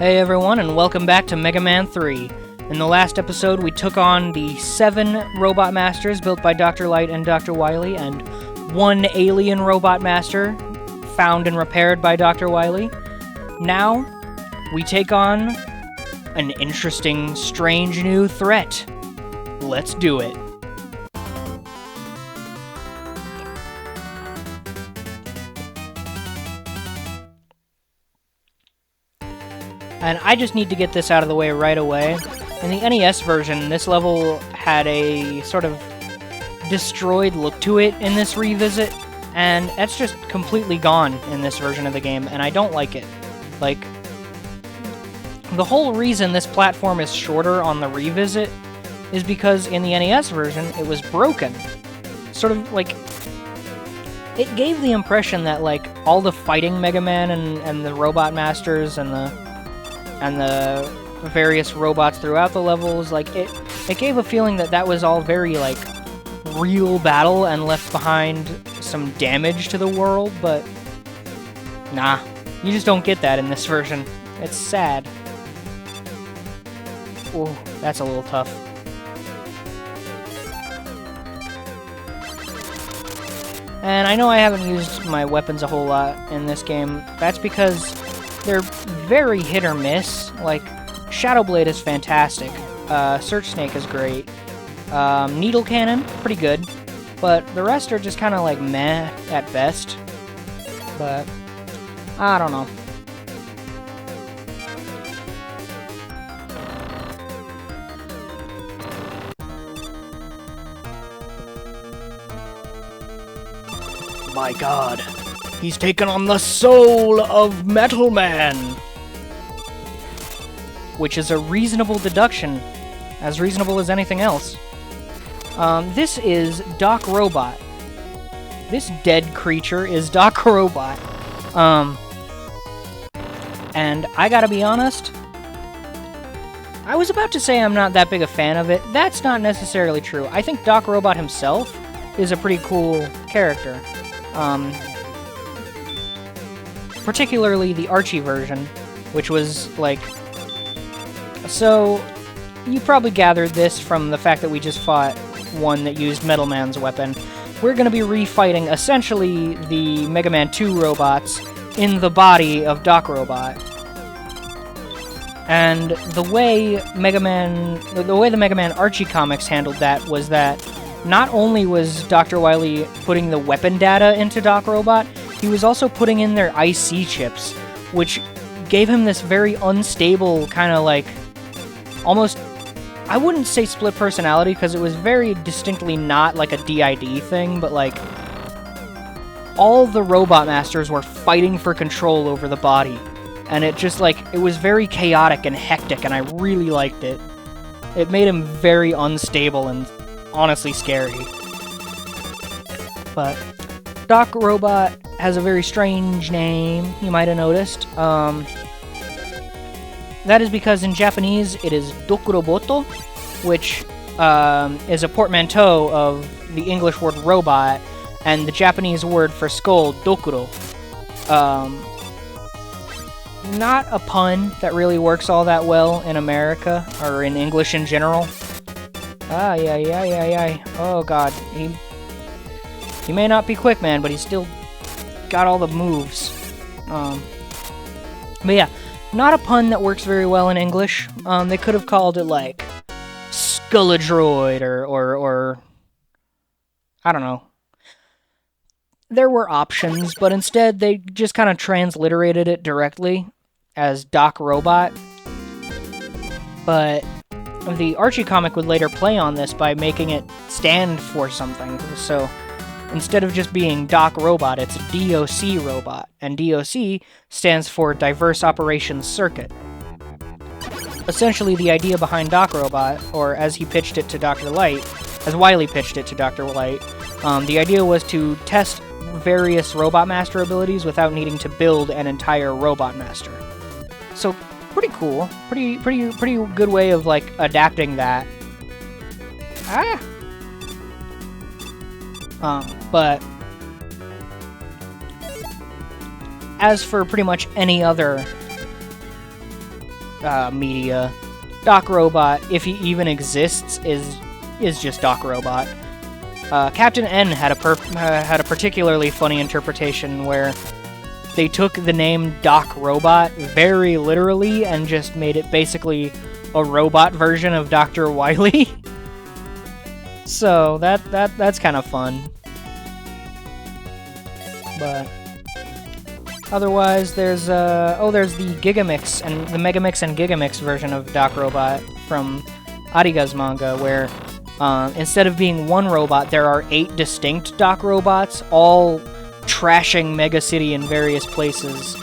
Hey everyone, and welcome back to Mega Man 3. In the last episode, we took on the 7 Robot Masters built by Dr. Light and Dr. Wily, and 1 alien Robot Master found and repaired by Dr. Wily. Now, we take on an interesting, strange new threat. Let's do it. And I just need to get this out of the way right away. In the NES version, this level had a sort of destroyed look to it in this revisit, and that's just completely gone in this version of the game, and I don't like it. Like, the whole reason this platform is shorter on the revisit is because in the NES version, it was broken. Sort of, like, it gave the impression that, like, all the fighting Mega Man and the Robot Masters and the various robots throughout the levels, like, it gave a feeling that that was all very, like, real battle and left behind some damage to the world, but nah, you just don't get that in this version. It's sad. Ooh, that's a little tough. And I know I haven't used my weapons a whole lot in this game. That's because they're very hit or miss. Like, Shadow Blade is fantastic. Search Snake is great. Needle Cannon, pretty good. But the rest are just kind of like meh at best. But I don't know. My god. He's taken on the soul of Metal Man! Which is a reasonable deduction. As reasonable as anything else. This is Doc Robot. This dead creature is Doc Robot. And I gotta be honest, I was about to say I'm not that big a fan of it. That's not necessarily true. I think Doc Robot himself is a pretty cool character. Particularly the Archie version, which was, like... So, you probably gathered this from the fact that we just fought one that used Metal Man's weapon. We're going to be refighting, essentially, the Mega Man 2 robots in the body of Doc Robot. And the way the Mega Man Archie comics handled that was that not only was Dr. Wily putting the weapon data into Doc Robot, he was also putting in their IC chips, which gave him this very unstable kind of like, almost, I wouldn't say split personality, because it was very distinctly not like a DID thing, but like, all the Robot Masters were fighting for control over the body, and it just like, it was very chaotic and hectic, and I really liked it. It made him very unstable and honestly scary. But Doc Robot has a very strange name, you might have noticed. That is because in Japanese it is Dokuroboto, which is a portmanteau of the English word robot and the Japanese word for skull, Dokuro. Not a pun that really works all that well in America, or in English in general. Oh god, he may not be quick, man, but he's still got all the moves. But yeah, not a pun that works very well in English. They could have called it, like, Skulladroid, or I don't know. There were options, but instead they just kind of transliterated it directly as Doc Robot. But the Archie comic would later play on this by making it stand for something. So instead of just being Doc Robot, it's DOC Robot, and DOC stands for Diverse Operations Circuit. Essentially, the idea behind Doc Robot, or as he pitched it to Dr. Light, as Wily pitched it to Dr. Light, the idea was to test various Robot Master abilities without needing to build an entire Robot Master. So, pretty cool. Pretty good way of, like, adapting that. But as for pretty much any other media. Doc Robot, if he even exists, is just Doc Robot. Captain N had a particularly funny interpretation where they took the name Doc Robot very literally and just made it basically a robot version of Dr. Wily. So that's kind of fun. But otherwise, there's the Gigamix and the Megamix and Gigamix version of Doc Robot from Ariga's manga, where instead of being one robot, there are 8 distinct Doc Robots, all trashing Mega City in various places,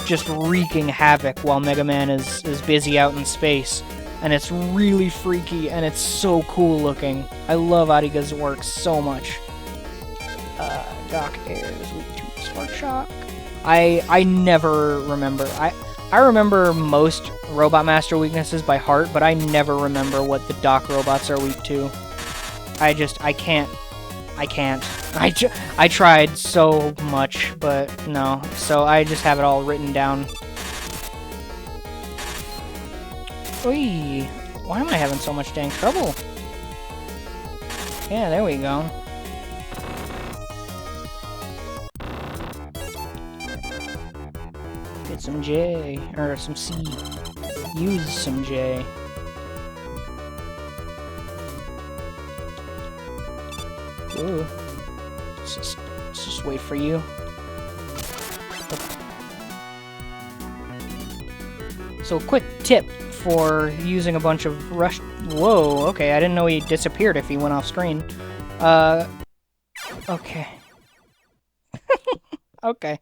just wreaking havoc while Mega Man is busy out in space. And it's really freaky, and it's so cool looking. I love Ariga's work so much. Doc is weak to Spark Shock. I never remember. I remember most Robot Master weaknesses by heart, but I never remember what the Doc Robots are weak to. I can't. I tried so much, but no. So I just have it all written down. Oy, why am I having so much dang trouble? Yeah, there we go. Get some J, or some C. Use some J. Ooh. Let's just wait for you. So, quick tip for using a bunch of rush... Whoa, okay, I didn't know he disappeared if he went off screen. Okay. Okay.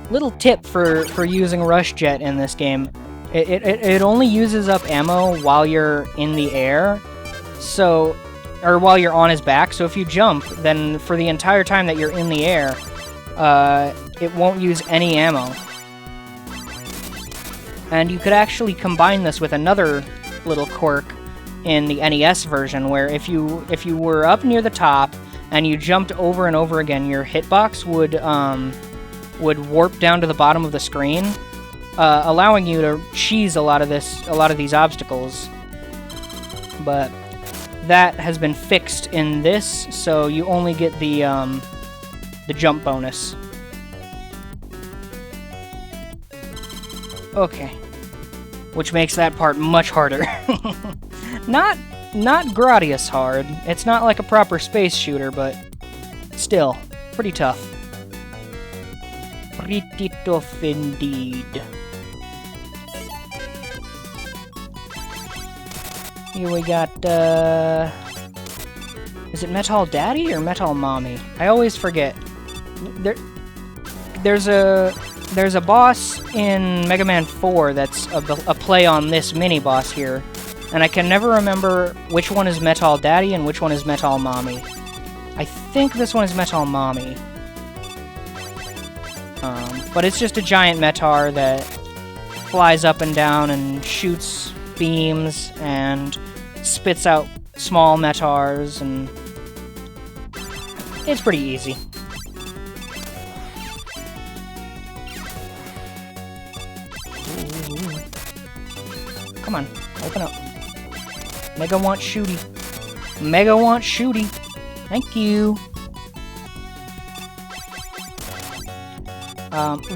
Little tip for using Rush Jet in this game. It only uses up ammo while you're in the air, so... Or while you're on his back, so if you jump, then for the entire time that you're in the air, it won't use any ammo. And you could actually combine this with another little quirk in the NES version, where if you were up near the top and you jumped over and over again, your hitbox would warp down to the bottom of the screen, allowing you to cheese a lot of these obstacles. But that has been fixed in this, so you only get the jump bonus. Okay. Which makes that part much harder. Not Gradius hard. It's not like a proper space shooter, but still, pretty tough. Pretty tough indeed. Here we got, is it Metal Daddy or Metal Mommy? I always forget. There's a boss in Mega Man 4 that's a play on this mini-boss here, and I can never remember which one is Metal Daddy and which one is Metal Mommy. I think this one is Metal Mommy. But it's just a giant Metar that flies up and down and shoots beams and spits out small Metars, and it's pretty easy. Ooh. Come on, open up. Mega want shooty. Mega want shooty. Thank you.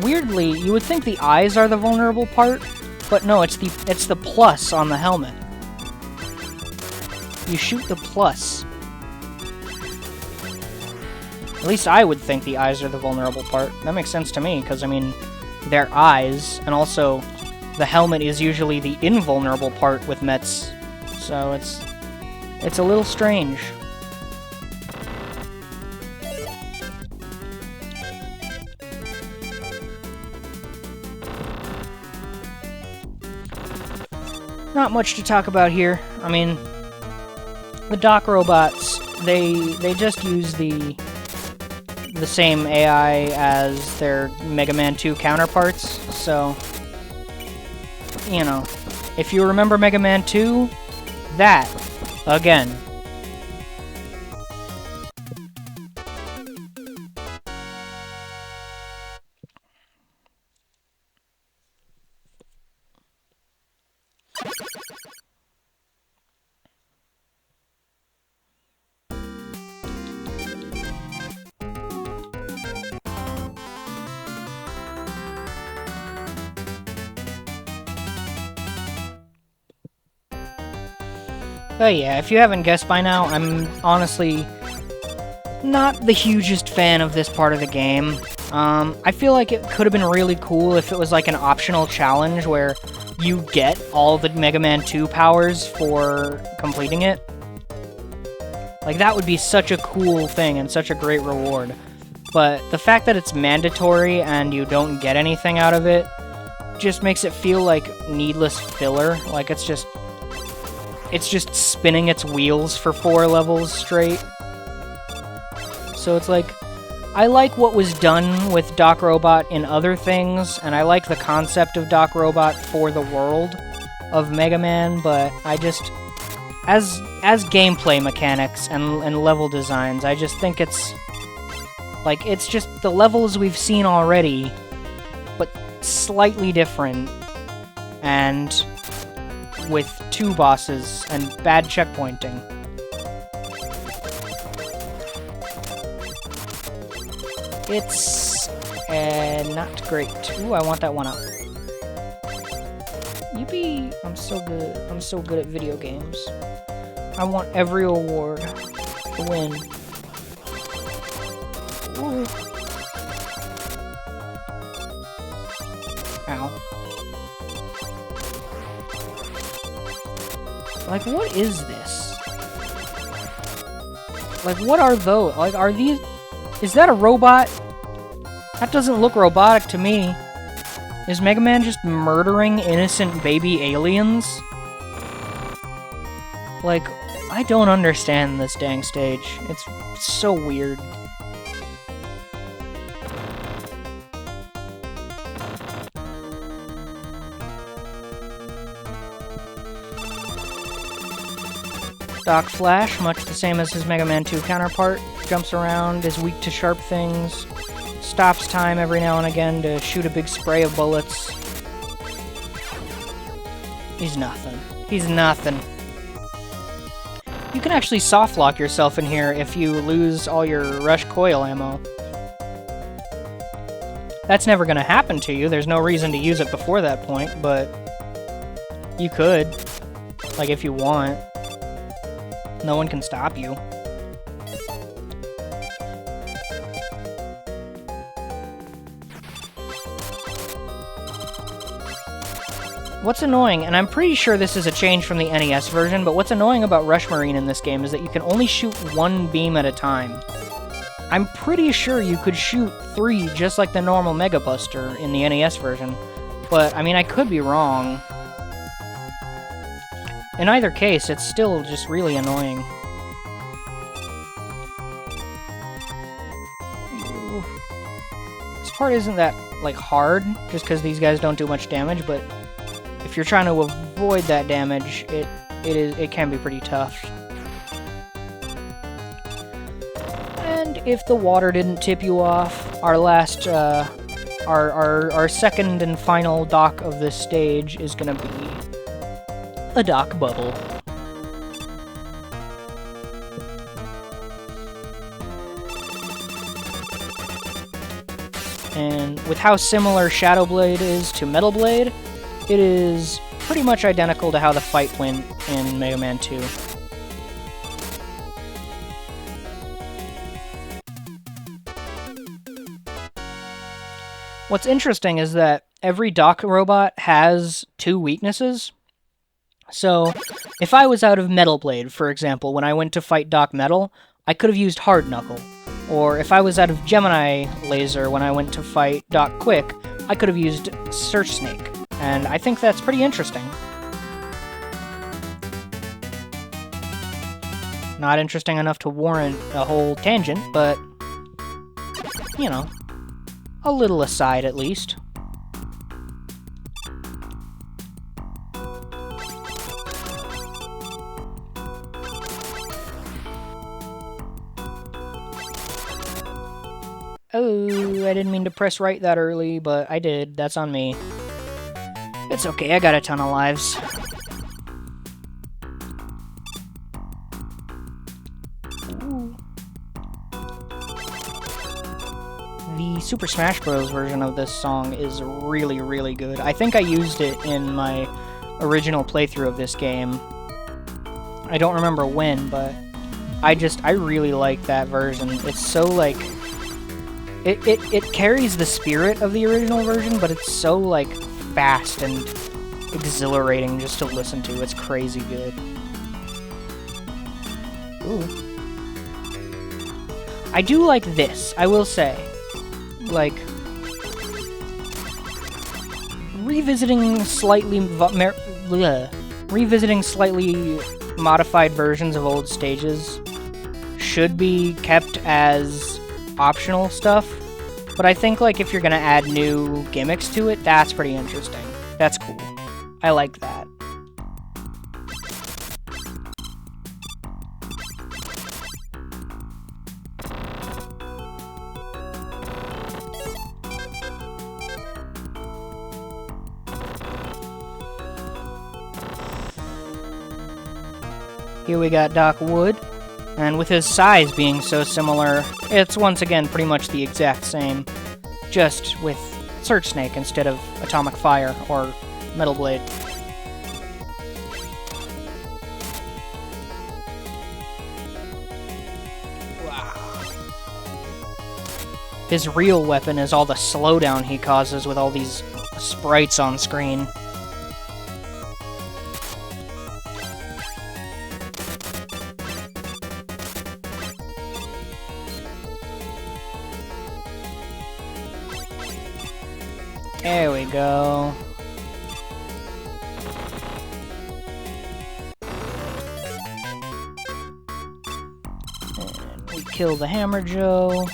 Weirdly, you would think the eyes are the vulnerable part, but no, it's the plus on the helmet. You shoot the plus. At least I would think the eyes are the vulnerable part. That makes sense to me, because, I mean, they're eyes, and also the helmet is usually the invulnerable part with Mets, so it's a little strange. Not much to talk about here. I mean, the Doc Robots, they just use the same AI as their Mega Man 2 counterparts, so, you know, if you remember Mega Man 2, that, again. But yeah, if you haven't guessed by now, I'm honestly not the hugest fan of this part of the game. I feel like it could have been really cool if it was like an optional challenge where you get all the Mega Man 2 powers for completing it. Like, that would be such a cool thing and such a great reward. But the fact that it's mandatory and you don't get anything out of it just makes it feel like needless filler. Like, it's just spinning its wheels for 4 levels straight. So it's like, I like what was done with Doc Robot in other things, and I like the concept of Doc Robot for the world of Mega Man, but I just, as gameplay mechanics and level designs, I just think it's, like, it's just the levels we've seen already, but slightly different, and with 2 bosses and bad checkpointing. It's not great. Ooh, I want that one up. Yippee! I'm so good. I'm so good at video games. I want every award to win. Ooh. Ow. Like, what is this? Like, what are those? Like, are these... Is that a robot? That doesn't look robotic to me. Is Mega Man just murdering innocent baby aliens? Like, I don't understand this dang stage. It's so weird. Doc Flash, much the same as his Mega Man 2 counterpart, jumps around, is weak to sharp things, stops time every now and again to shoot a big spray of bullets. He's nothing. He's nothing. You can actually soft lock yourself in here if you lose all your rush coil ammo. That's never gonna happen to you, there's no reason to use it before that point, but you could. Like, if you want. No one can stop you. What's annoying, and I'm pretty sure this is a change from the NES version, but what's annoying about Rush Marine in this game is that you can only shoot 1 beam at a time. I'm pretty sure you could shoot 3 just like the normal Mega Buster in the NES version, but I mean, I could be wrong. In either case, it's still just really annoying. Ooh. This part isn't that, like, hard, just because these guys don't do much damage, but if you're trying to avoid that damage, it can be pretty tough. And if the water didn't tip you off, our last, our second and final dock of this stage is gonna be a dock bubble. And with how similar Shadow Blade is to Metal Blade, it is pretty much identical to how the fight went in Mega Man 2. What's interesting is that every Doc robot has 2 weaknesses. So, if I was out of Metal Blade, for example, when I went to fight Doc Metal, I could have used Hard Knuckle. Or if I was out of Gemini Laser when I went to fight Doc Quick, I could have used Search Snake. And I think that's pretty interesting. Not interesting enough to warrant a whole tangent, but, you know, a little aside at least. Oh, I didn't mean to press right that early, but I did. That's on me. It's okay, I got a ton of lives. Ooh. The Super Smash Bros. Version of this song is really, really good. I think I used it in my original playthrough of this game. I don't remember when, but I really like that version. It's so, like, it carries the spirit of the original version, but it's so, like, fast and exhilarating just to listen to. It's crazy good. Ooh. I do like this, I will say. Like, revisiting slightly modified versions of old stages should be kept as optional stuff, but I think, like, if you're gonna add new gimmicks to it, that's pretty interesting. That's cool. I like that. Here we got Doc Wood, and with his size being so similar, it's once again pretty much the exact same, just with Surge Snake instead of Atomic Fire or Metal Blade. Wow. His real weapon is all the slowdown he causes with all these sprites on screen. There we go. And we kill the Hammer Joe.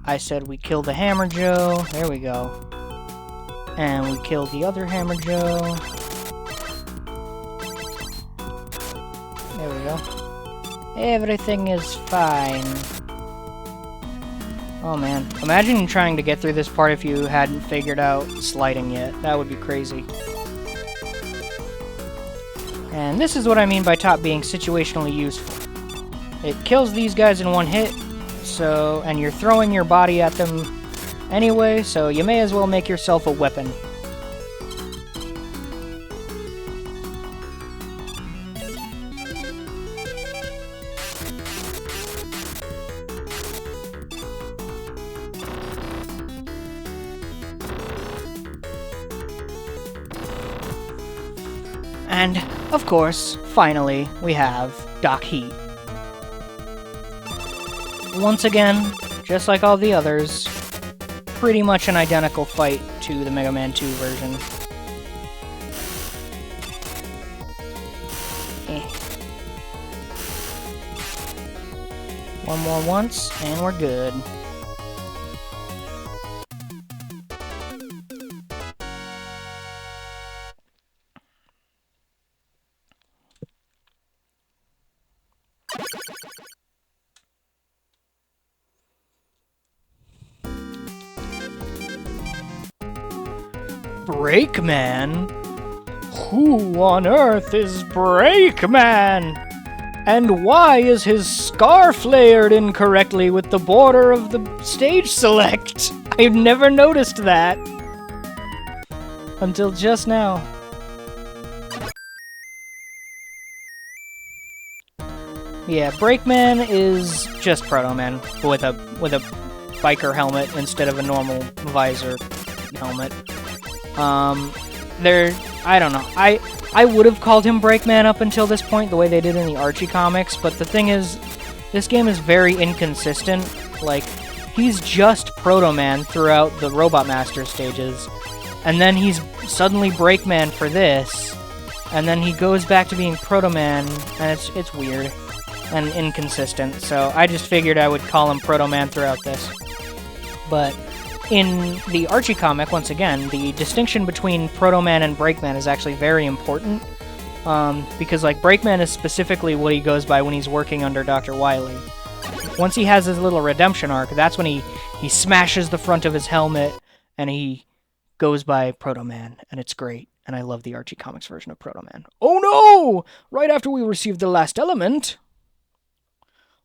I said we kill the Hammer Joe. There we go. And we kill the other Hammer Joe. There we go. Everything is fine. Oh man, imagine trying to get through this part if you hadn't figured out sliding yet. That would be crazy. And this is what I mean by top being situationally useful. It kills these guys in one hit, so, and you're throwing your body at them anyway, so you may as well make yourself a weapon. And, of course, finally, we have Doc Heat. Once again, just like all the others, pretty much an identical fight to the Mega Man 2 version. One more once, and we're good. Breakman? Who on earth is Breakman? And why is his scarf layered incorrectly with the border of the stage select? I've never noticed that. Until just now. Yeah, Breakman is just Proto Man with a biker helmet instead of a normal visor helmet. I don't know. I would have called him Breakman up until this point, the way they did in the Archie comics, but the thing is, this game is very inconsistent. Like, he's just Proto Man throughout the Robot Master stages, and then he's suddenly Breakman for this, and then he goes back to being Proto Man, and it's weird and inconsistent, so I just figured I would call him Proto Man throughout this. But in the Archie comic, once again, the distinction between Proto Man and Breakman is actually very important, because, like, Breakman is specifically what he goes by when he's working under Dr. Wily. Once he has his little redemption arc, that's when he smashes the front of his helmet, and he goes by Proto Man, and it's great, and I love the Archie comics version of Proto Man. Oh no! Right after we received the last element,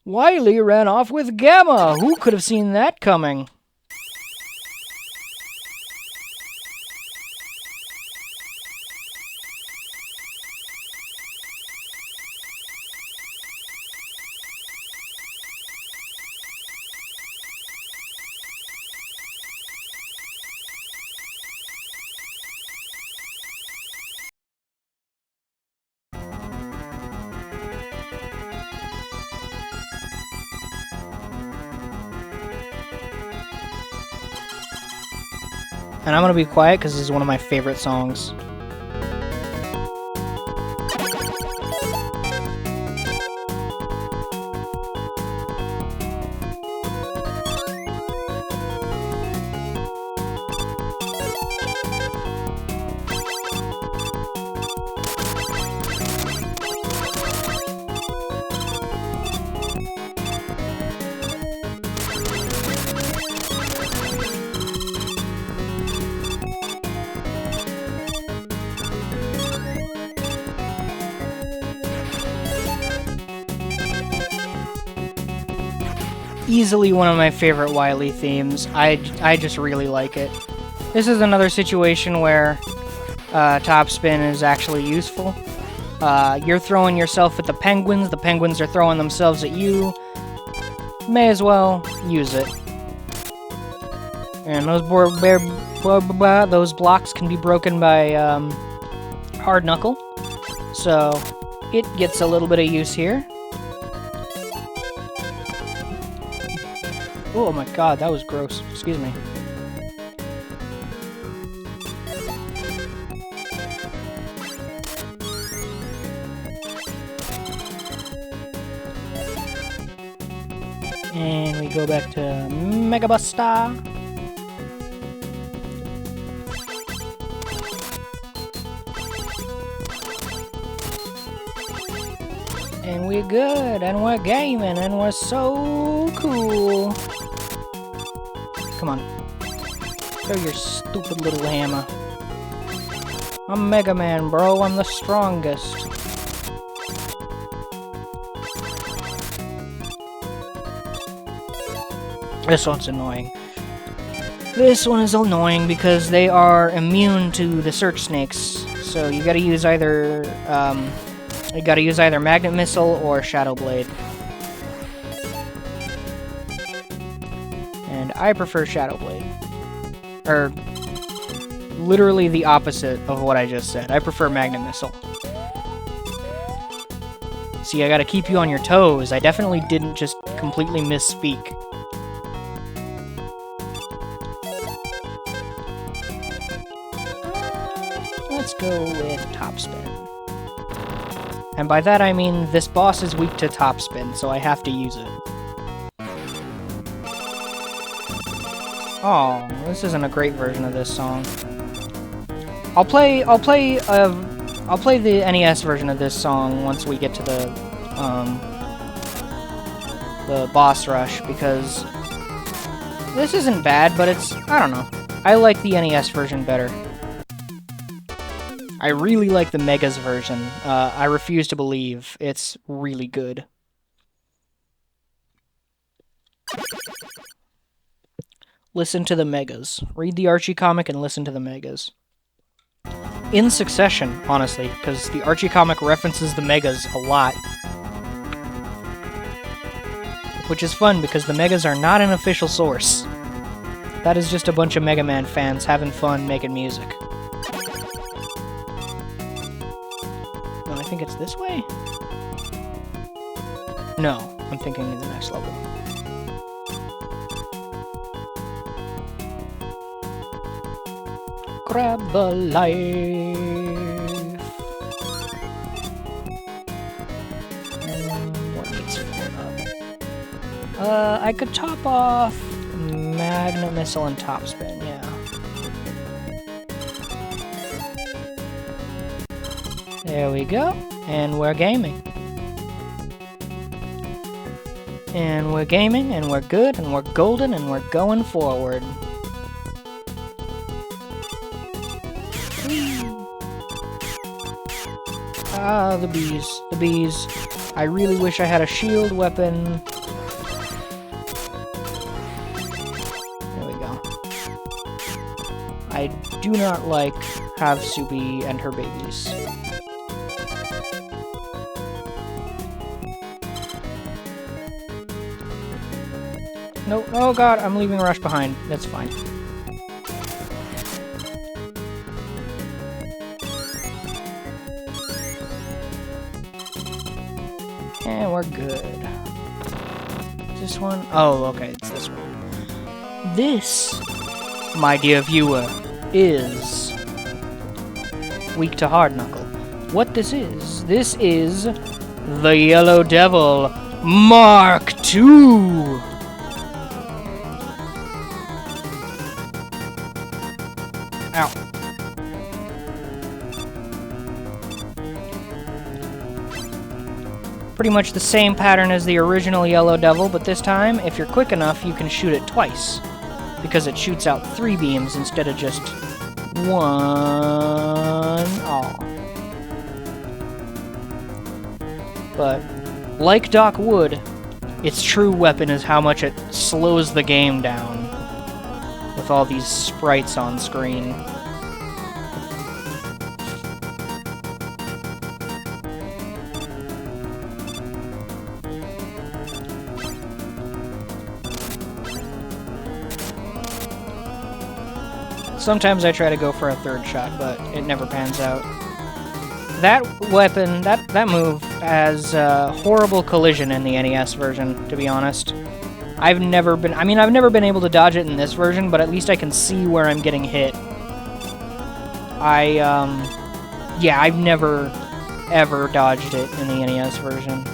Wily ran off with Gamma! Who could have seen that coming? and I'm gonna be quiet because this is one of my favorite songs. Easily one of my favorite Wily themes. I just really like it. This is another situation where topspin is actually useful. You're throwing yourself at the penguins are throwing themselves at you. May as well use it. And those blocks can be broken by hard knuckle, so it gets a little bit of use here. Oh my god, that was gross. Excuse me. And we go back to Mega Buster. And we're good, and we're gaming, and we're so cool. Come on. Throw your stupid little hammer. I'm Mega Man, bro. I'm the strongest. This one's annoying. This one is annoying because they are immune to the search snakes. So you gotta use either, Magnet Missile or Shadow Blade. And I prefer Shadow Blade. Or, literally the opposite of what I just said. I prefer Magnet Missile. See, I gotta keep you on your toes. I definitely didn't just completely misspeak. Let's go with Topspin. And by that I mean this boss is weak to Topspin, so I have to use it. Oh, this isn't a great version of this song. I'll play the NES version of this song once we get to the boss rush, because this isn't bad, but it's, I don't know. I like the NES version better. I really like the Megas version. I refuse to believe it's really good. Listen to the Megas. Read the Archie comic and listen to the Megas. In succession, honestly, because the Archie comic references the Megas a lot. Which is fun, because the Megas are not an official source. That is just a bunch of Mega Man fans having fun making music. No, I think it's this way? No, I'm thinking in the next level. Grab the life. What needs 4 up? I could top off Magnet Missile and Topspin, yeah. There we go. And we're gaming. And we're gaming, and we're good, and we're golden, and we're going forward. Ah, the bees. The bees. I really wish I had a shield weapon. There we go. I do not like Havsubi and her babies. No, oh god, I'm leaving Rush behind. That's fine. And we're good. This one? Oh, okay, it's this one. This, my dear viewer, is weak to hard knuckle. What this is the Yellow Devil Mark II. Ow. Pretty much the same pattern as the original Yellow Devil, but this time, if you're quick enough, you can shoot it twice, because it shoots out 3 beams instead of just 1. Aw. But, like Doc Wood, its true weapon is how much it slows the game down with all these sprites on screen. Sometimes I try to go for a 3rd shot, but it never pans out. That weapon, that move has horrible collision in the NES version, to be honest. I've never been able to dodge it in this version, but at least I can see where I'm getting hit. Yeah, I've never, ever dodged it in the NES version.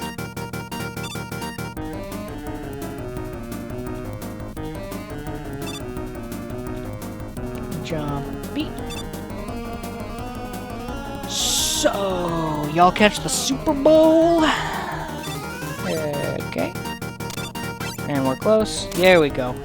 Jumpy. So, y'all catch the Super Bowl? Okay. And we're close. There we go.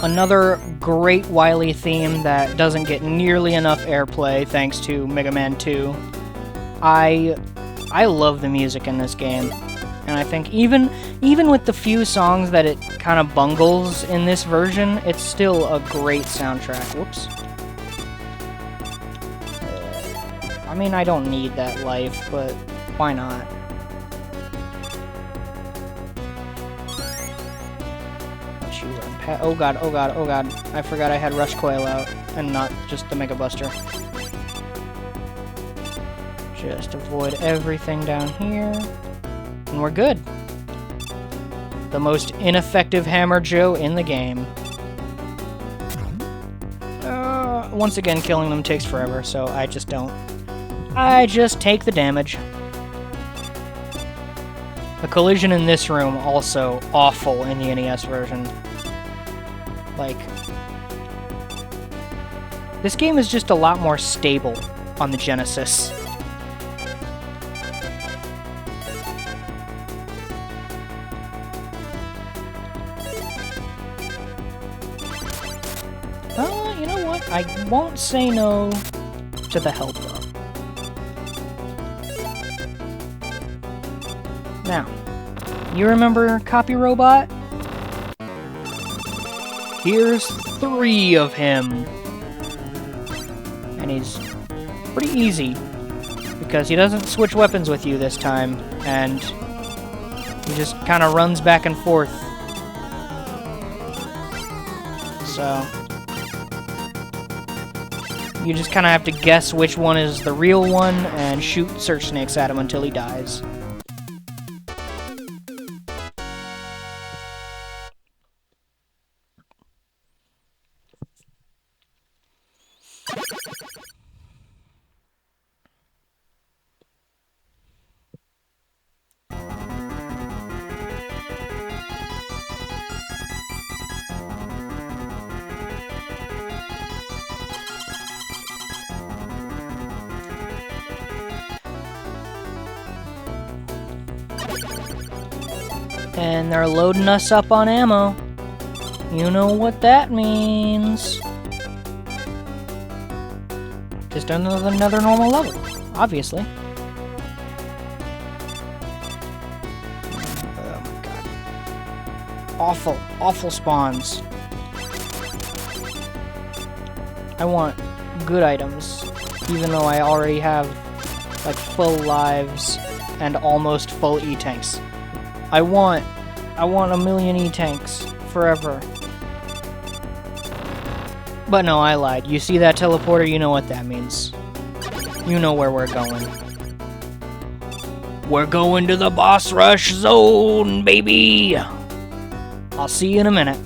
Another great Wily theme that doesn't get nearly enough airplay thanks to Mega Man 2. I love the music in this game, and I think even with the few songs that it kind of bungles in this version, it's still a great soundtrack. Whoops. I mean, I don't need that life, but why not? Oh god, oh god, oh god. I forgot I had Rush Coil out, and not just the Mega Buster. Just avoid everything down here, and we're good. The most ineffective Hammer Joe in the game. Once again, killing them takes forever, so I just don't. I just take the damage. The collision in this room also awful in the NES version. Like, this game is just a lot more stable on the Genesis. You know what? I won't say no to the help up. Now, you remember Copy Robot? Here's 3 of him. And he's pretty easy, because he doesn't switch weapons with you this time, and he just kind of runs back and forth. So, you just kind of have to guess which one is the real one, and shoot Search Snakes at him until he dies. And they're loading us up on ammo. You know what that means. Just another normal level, obviously. Oh my god. Awful, awful spawns. I want good items, even though I already have, like, full lives and almost full E-tanks. I want a million E-tanks forever. But no, I lied. You see that teleporter, you know what that means. You know where we're going. We're going to the boss rush zone, baby! I'll see you in a minute.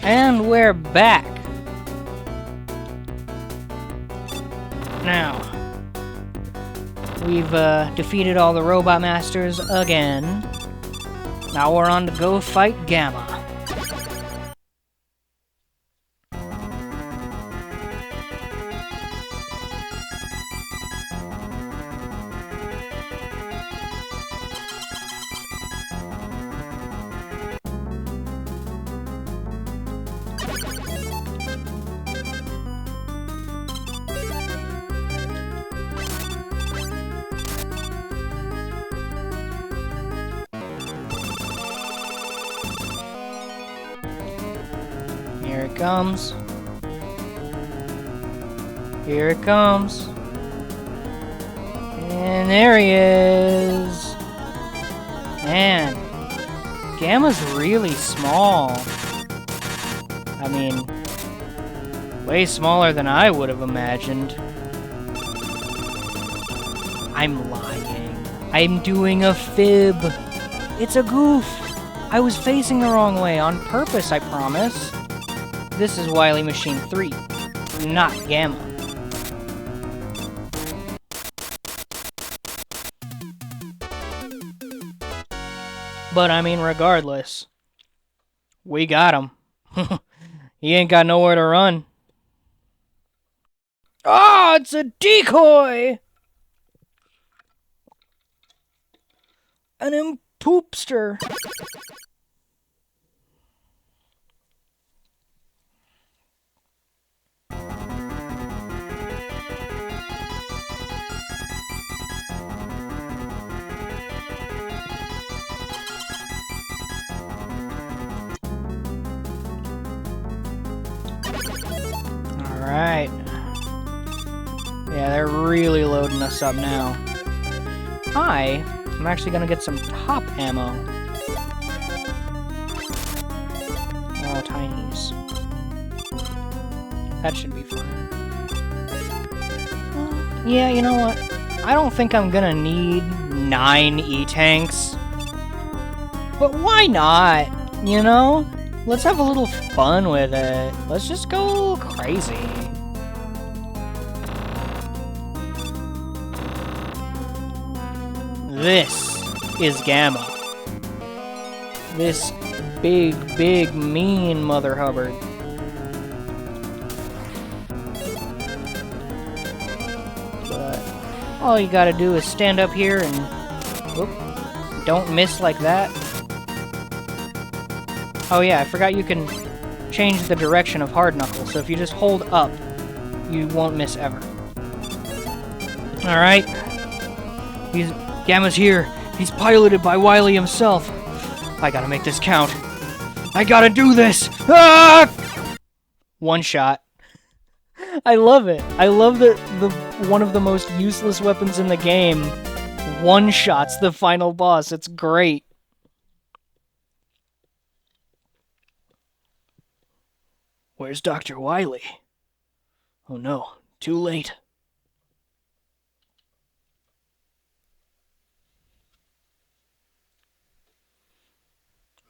And we're back. Now, we've defeated all the Robot Masters again. Now we're on to go fight Gamma. Here it comes. Here it comes. And there he is. Man, Gamma's really small. I mean, way smaller than I would have imagined. I'm lying. I'm doing a fib. It's a goof. I was facing the wrong way on purpose, I promise. This is Wily Machine 3, not Gamma. But I mean, regardless, we got him. He ain't got nowhere to run. Ah, it's a decoy! An impoopster. Alright. Yeah, they're really loading us up now. I'm actually gonna get some top ammo. Oh, tinies. That should be fine. Yeah, you know what? I don't think I'm gonna need 9 E-tanks. But why not? You know? Let's have a little fun with it. Let's just go crazy. This is Gamma. This big, big, mean Mother Hubbard. But all you gotta do is stand up here and whoop, don't miss like that. Oh yeah, I forgot you can change the direction of Hard Knuckle, so if you just hold up, you won't miss ever. Alright. Gamma's here. He's piloted by Wily himself. I gotta make this count. I gotta do this! Ah! One shot. I love it. I love that one of the most useless weapons in the game one-shots the final boss. It's great. Where's Dr. Wily? Oh no, too late.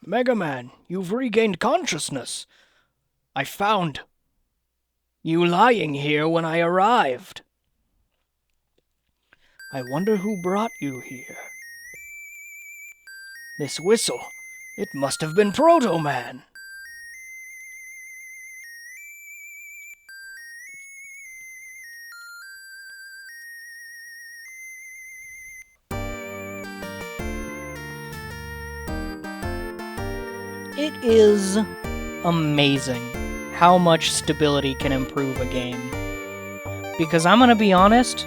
Mega Man, you've regained consciousness. I found you lying here when I arrived. I wonder who brought you here. This whistle, it must have been Proto Man. It is amazing how much stability can improve a game. Because I'm gonna be honest,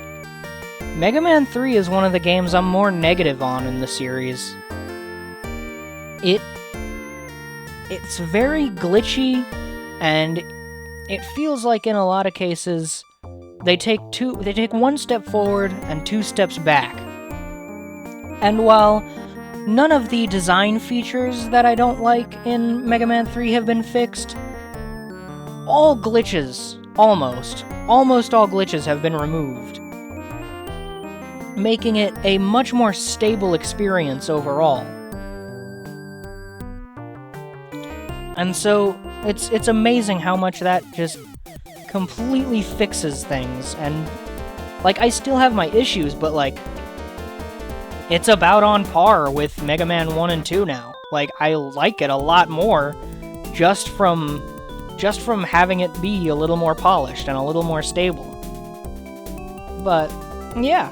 Mega Man 3 is one of the games I'm more negative on in the series. It's very glitchy, and it feels like in a lot of cases they take one step forward and 2 steps back. And while none of the design features that I don't like in Mega Man 3 have been fixed, all glitches, almost all glitches have been removed, making it a much more stable experience overall. And so, it's amazing how much that just completely fixes things, and, like, I still have my issues, but, like, it's about on par with Mega Man 1 and 2 now. Like, I like it a lot more just from having it be a little more polished and a little more stable. But, yeah,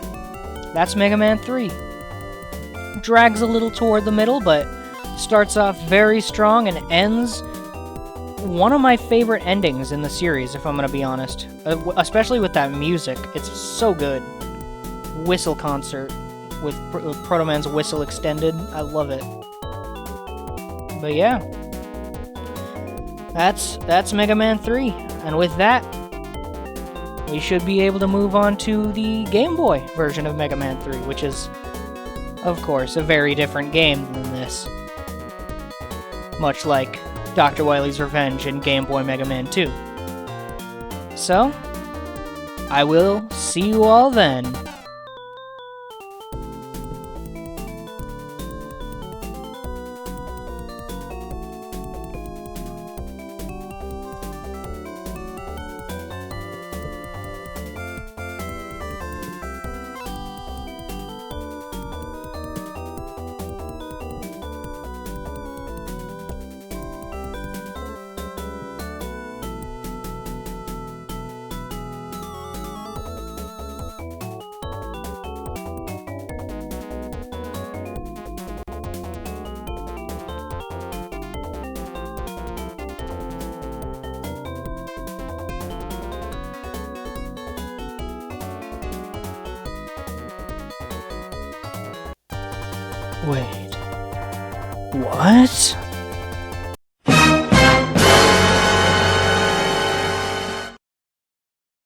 that's Mega Man 3. Drags a little toward the middle, but starts off very strong and ends one of my favorite endings in the series, if I'm gonna be honest. Especially with that music. It's so good. Whistle concert with Proto Man's whistle extended. I love it. But yeah. That's Mega Man 3. And with that, we should be able to move on to the Game Boy version of Mega Man 3, which is, of course, a very different game than this. Much like Dr. Wily's Revenge and Game Boy Mega Man 2. So, I will see you all then. Wait. What?